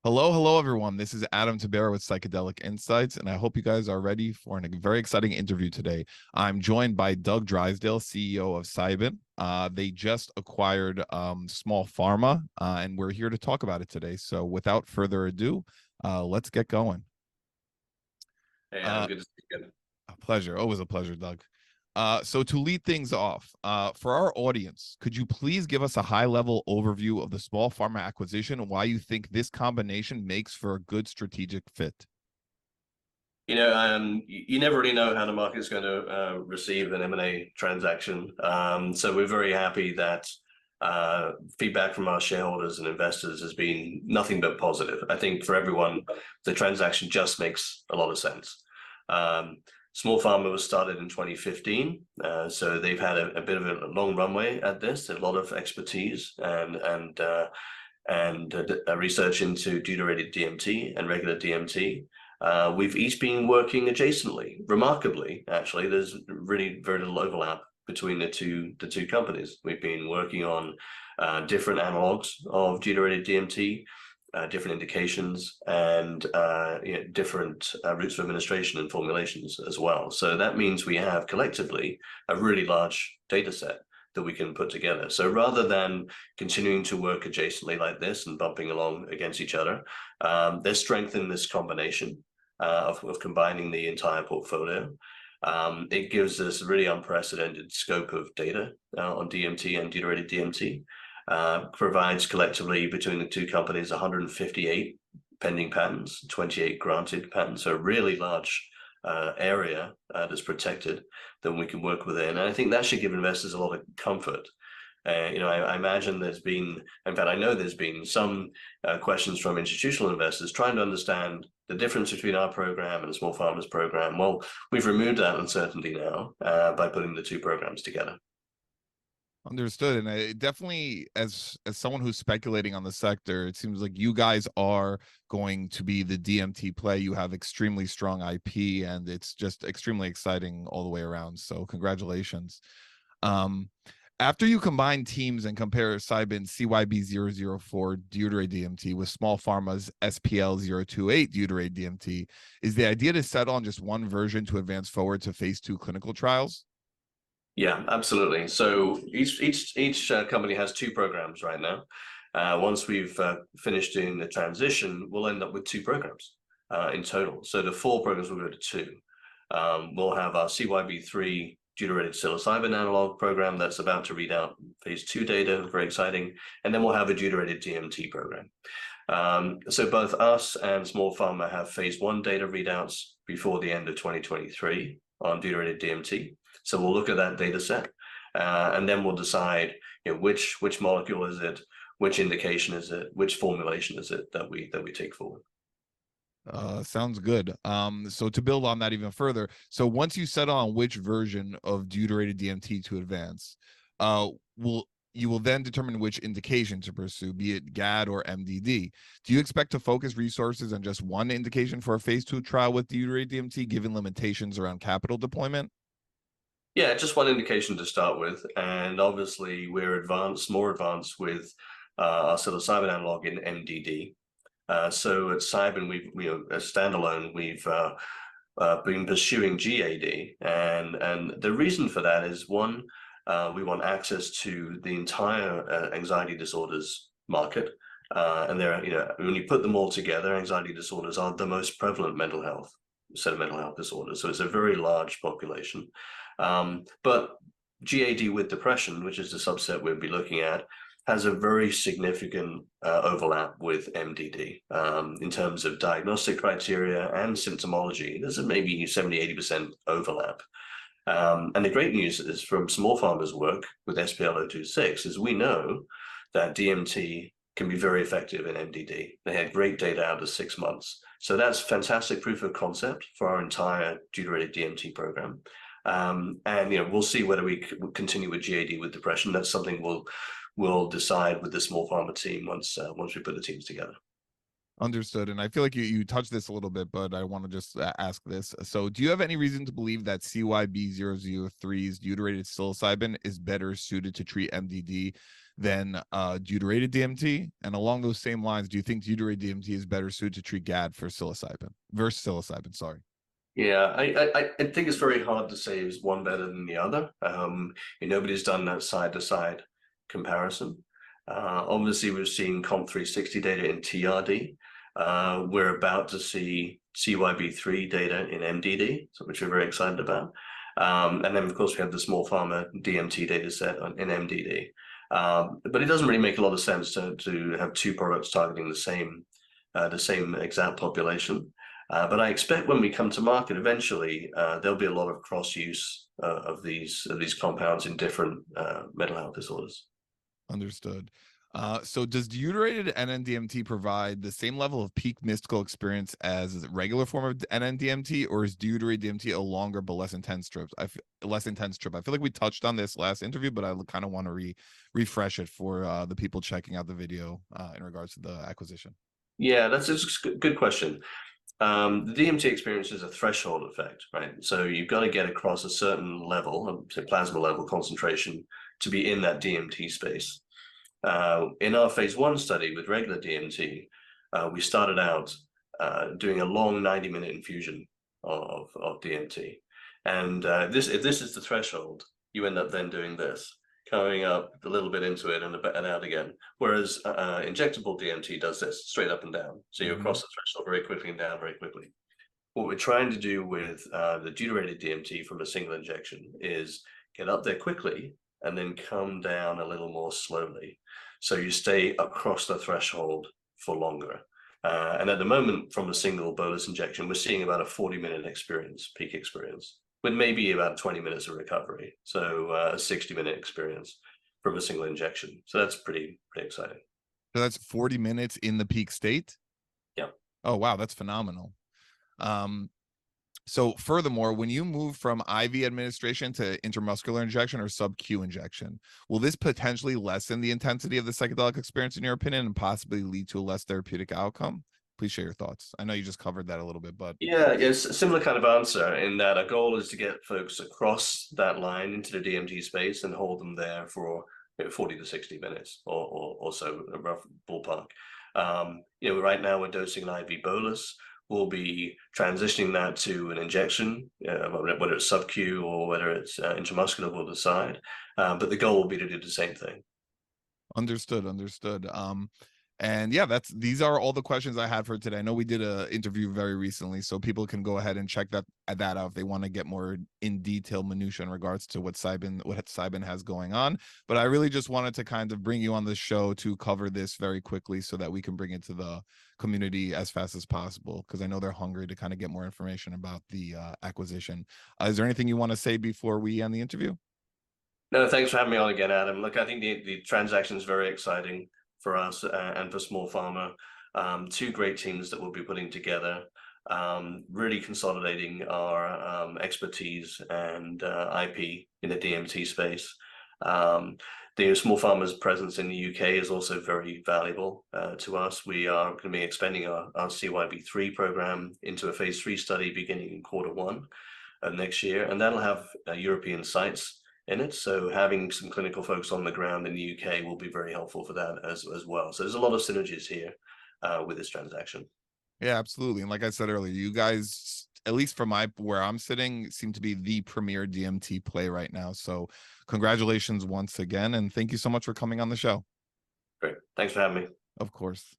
Hello, everyone. This is Adam Tabera with Psychedelic Insights, and I hope you guys are ready for a very exciting interview today. I'm joined by Doug Drysdale, CEO of Cybin. They just acquired Small Pharma, and we're here to talk about it today. So, without further ado, let's get going. Hey, Adam, Uh, good to see you again. a pleasure, always a pleasure, Doug. So to lead things off, for our audience, could you please give us a high-level overview of the Small Pharma acquisition and why you think this combination makes for a good strategic fit? You never really know how the market's going to receive an M&A transaction. So we're very happy that feedback from our shareholders and investors has been nothing but positive. I think for everyone, the transaction just makes a lot of sense. Small Pharma was started in 2015, so they've had a bit of a long runway at this, a lot of expertise and research into deuterated DMT and regular DMT. We've each been working adjacently. Remarkably, actually, there's really very little overlap between the two companies. We've been working on different analogs of deuterated DMT, different indications, and different routes of administration and formulations as well. So that means we have collectively a really large data set that we can put together. So rather than continuing to work adjacently like this and bumping along against each other, there's strength in this combination of combining the entire portfolio. It gives us a really unprecedented scope of data on DMT and deuterated DMT. Provides collectively between the two companies 158 pending patents, 28 granted patents, so a really large area that's protected that we can work within. And I think that should give investors a lot of comfort. I imagine in fact, I know there's been some questions from institutional investors trying to understand the difference between our program and Small Pharma's program. Well, we've removed that uncertainty now by putting the two programs together. Understood. And I definitely, as someone who's speculating on the sector, it seems like you guys are going to be the DMT play. You have extremely strong IP, and it's just extremely exciting all the way around. So congratulations. Um, After you combine teams and compare Cybin CYB004 deuterated DMT with Small Pharma's SPL028 deuterated DMT, is the idea to settle on just one version to advance forward to phase 2 clinical trials? Yeah, absolutely. So each company has two programs right now. Once we've finished doing the transition, we'll end up with two programs in total. So the four programs will go to two. We'll have our CYB3 deuterated psilocybin analog program that's about to read out phase 2 data, very exciting. And then we'll have a deuterated DMT program. So both us and Small Pharma have phase 1 data readouts before the end of 2023 on deuterated DMT. So we'll look at that data set, and then we'll decide which molecule is it, which indication is it, which formulation is it that we take forward. Sounds good. So to build on that even further, so once you settle on which version of deuterated DMT to advance, you will then determine which indication to pursue, be it GAD or MDD. Do you expect to focus resources on just one indication for a phase 2 trial with deuterated DMT, given limitations around capital deployment? Yeah, just one indication to start with, and obviously we're more advanced with our psilocybin analog in MDD. So at Cybin, as standalone, we've been pursuing GAD, and the reason for that is one, we want access to the entire anxiety disorders market, and when you put them all together, anxiety disorders are the most prevalent set of mental health disorders. So it's a very large population. But GAD with depression, which is the subset we'll be looking at, has a very significant overlap with MDD in terms of diagnostic criteria and symptomology. There's maybe 70-80% overlap. And the great news is from Small Pharma's work with SPL026 is we know that DMT can be very effective in MDD. They had great data out of 6 months. So that's fantastic proof of concept for our entire deuterated DMT program. And we'll see whether we continue with GAD with depression. That's something we'll decide with the Small Pharma team once we put the teams together. Understood. And I feel like you touched this a little bit, but I want to just ask this. So, do you have any reason to believe that CYB003's deuterated psilocybin is better suited to treat MDD than deuterated DMT? And along those same lines, do you think deuterated DMT is better suited to treat GAD for psilocybin versus psilocybin? Sorry. Yeah, I think it's very hard to say is one better than the other. Nobody's done that side-to-side comparison. Obviously, we've seen COMP360 data in TRD. We're about to see CYB3 data in MDD, which we're very excited about. And then, of course, we have the small pharma DMT data set in MDD. But it doesn't really make a lot of sense to have two products targeting the same exact population. But I expect when we come to market eventually, there'll be a lot of cross use of these compounds in different mental health disorders. Understood. So does deuterated NN-DMT provide the same level of peak mystical experience as a regular form of NN-DMT, or is deuterated DMT a longer but less intense trip? I feel like we touched on this last interview, but I kind of want to refresh it for the people checking out the video in regards to the acquisition. Yeah, that's a good question. The DMT experience is a threshold effect, right? So you've got to get across a certain level, say plasma level concentration, to be in that DMT space. In our phase 1 study with regular DMT, we started out doing a long 90-minute infusion of DMT. And if this is the threshold, you end up then doing this, coming up a little bit into it and out again. Whereas injectable DMT does this straight up and down. So you cross the threshold very quickly and down very quickly. What we're trying to do with the deuterated DMT from a single injection is get up there quickly and then come down a little more slowly. So you stay across the threshold for longer. And at the moment, from a single bolus injection, we're seeing about a 40-minute experience, peak experience, with maybe about 20 minutes of recovery. So a 60-minute experience from a single injection. So that's pretty exciting. So that's 40 minutes in the peak state? Yeah. Oh, wow. That's phenomenal. So furthermore, when you move from IV administration to intramuscular injection or sub-Q injection, will this potentially lessen the intensity of the psychedelic experience in your opinion and possibly lead to a less therapeutic outcome? Please share your thoughts. I know you just covered that a little bit, but yeah, it's a similar kind of answer in that our goal is to get folks across that line into the DMT space and hold them there for 40 to 60 minutes or so, a rough ballpark. Right now we're dosing an IV bolus. We'll be transitioning that to an injection, whether it's sub-Q or whether it's intramuscular, we'll decide. But the goal will be to do the same thing. Understood. And yeah, these are all the questions I had for today. I know we did an interview very recently, so people can go ahead and check that out if they want to get more in detail minutia in regards to what Cybin has going on. But I really just wanted to kind of bring you on the show to cover this very quickly so that we can bring it to the community as fast as possible, because I know they're hungry to kind of get more information about the acquisition. Is there anything you want to say before we end the interview? No, thanks for having me on again, Adam. Look, I think the transaction is very exciting for us and for small pharma. Two great teams that we'll be putting together, really consolidating our expertise and IP in the DMT space. The small pharma's presence in the UK is also very valuable to us. We are going to be expanding our CYB3 program into a phase 3 study beginning in Q1 of next year, and that'll have European sites in it. So having some clinical folks on the ground in the UK will be very helpful for that as well. So there's a lot of synergies here with this transaction. Yeah, absolutely. And like I said earlier, you guys, at least from where I'm sitting, seem to be the premier DMT play right now. So congratulations once again. And thank you so much for coming on the show. Great. Thanks for having me. Of course.